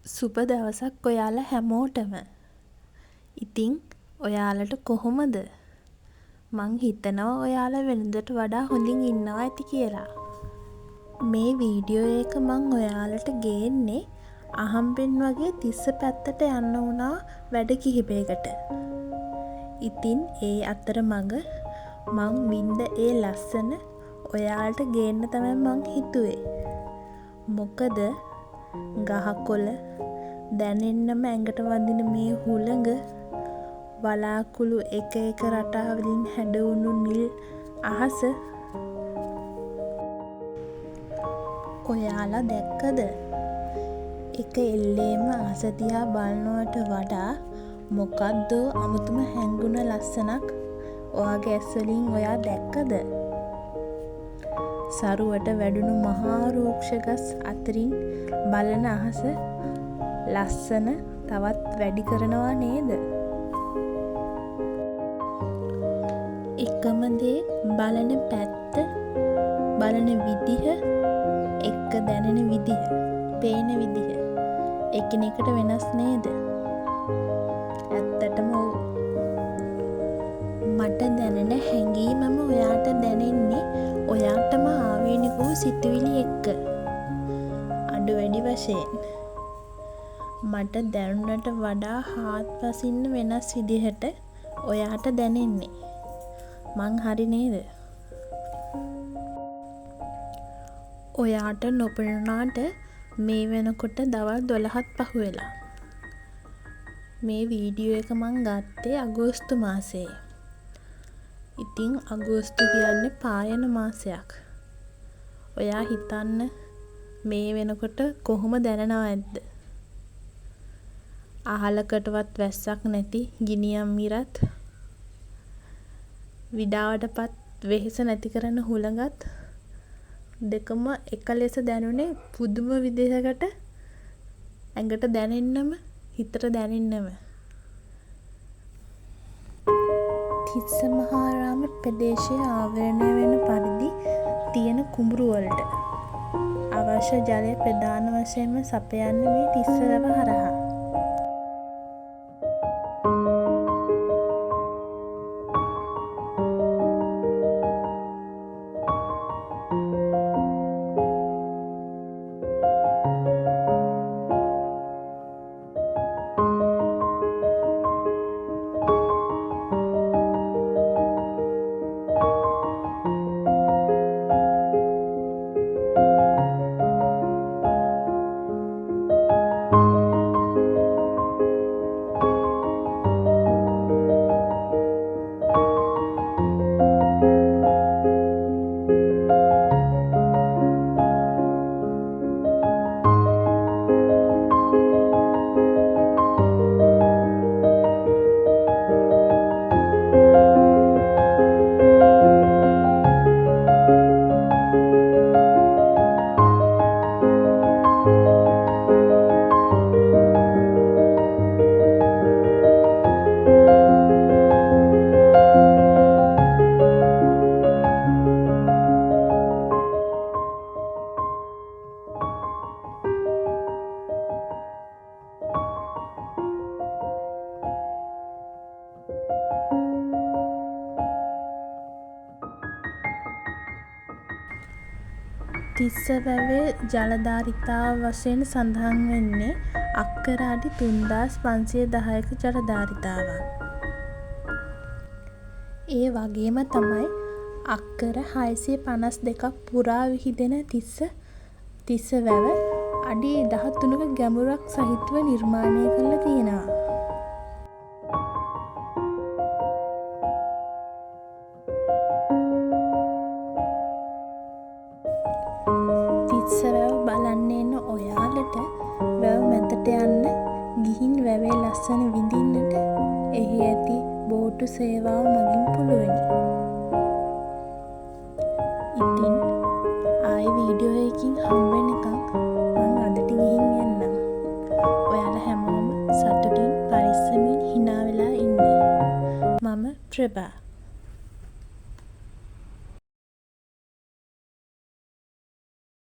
සුබ දවසක් ඔයාලා හැමෝටම. ඉතින් ඔයාලට කොහොමද? මං හිතනවා ඔයාලා වෙනදට වඩා හොඳින් ඉන්නවා ඇති කියලා. මේ වීඩියෝ එක මං ඔයාලට ගේන්නේ අහම්බෙන් වගේ තිස්ස පැත්තට යන්න වුණා වැඩ කිහිපයකට. ඉතින් ඒ අතරමඟ මං වින්ද ඒ ලස්සන ඔයාලට ගේන්න තමයි මං හිතුවේ. මොකද ගහකොළ දැනෙන්නම ඇඟට වදින මේ හුළඟ, වලාකුළු එක එක රටාවලින් හැඩවුණු නිල් අහස ඔයාලා දැක්කද? එක එල්ලේම අහස දිහා බලනවට වඩා මොකද්දෝ අමුතුම හැංගුණ ලස්සනක් ඔයාගේ ඇස් වලින් ඔයා දැක්කද? සරුවට වැඩුණු මහා රූක්ෂ ගස් අතරින් බලන අහස ලස්සන තවත් වැඩි කරනවා නේද? එකම දේ බලන පැත්ත, බලන විදිහ, එක්ක දැනෙන විදිහ, පේන විදිහ එකිනෙකට වෙනස් නේද? ඇත්තටම ඔව්. මට දැනෙන හැඟීමම ඔයාට දැනෙන්නේ ඔයාටම ආවේනික වූ සිතුවිලි එක්ක. අඩු වැඩි වශයෙන් මට දැනුණට වඩා හාත්පසින්ම වෙනස් විදිහට ඔයාට දැනෙන්නේ. මං හරි නේද? ඔයාට නොපෙනුනාට මේ වෙනකොට දවල් 12ත් පහු වෙලා. මේ වීඩියෝ එක මං ගත්තේ අගෝස්තු මාසයේ. ඉතින් අගෝස්තු කියන්නේ පායන මාසයක්. ඔයා හිතන්න මේ වෙනකොට කොහොම දැනනව ඇද්ද? අහලකටවත් වැස්සක් නැති ගිනියම් ඉරත්, විඩාවටපත් වෙහෙස නැති කරන හුළඟත් දෙකම එක ලෙස දැනුනේ පුදුම විදිහකට ඇඟට දැනෙන්නම, හිතට දැනෙන්නම. තිස්ස මහාරාම ප්‍රදේශය ආවරණය වෙන පරිදි තියෙන කුඹුරු වලට අවශ්‍ය ජලය ප්‍රධාන වශයෙන්ම සපයන්නේ මේ තිස්ස වැව හරහා. තිස්ස වැවේ ජලධාරිතාව වශයෙන් සඳහන් වෙන්නේ අක්කර අඩි 3510ක ජලධාරිතාවක්. ඒ වගේම තමයි අක්කර 652ක් පුරා විහිදෙන තිස්ස වැව අඩි 13ක ගැඹුරක් සහිතව නිර්මාණය කරලා තියෙනවා. තිස්ස වැව බලන්න එන ඔයාලට වැව මැදට යන්න, ගිහින් වැවේ ලස්සන විඳින්නට එහි ඇති බෝටු සේවාව මගින් පුළුවනි. ඉතින් ආයි වීඩියෝ එකකින් හම්බෙනකම් මං අදට ගිහින් යන්නම්. ඔයාලා හැමෝම සතුටින් පරිස්සමින් hina වෙලා ඉන්න. මම ප්‍රභා.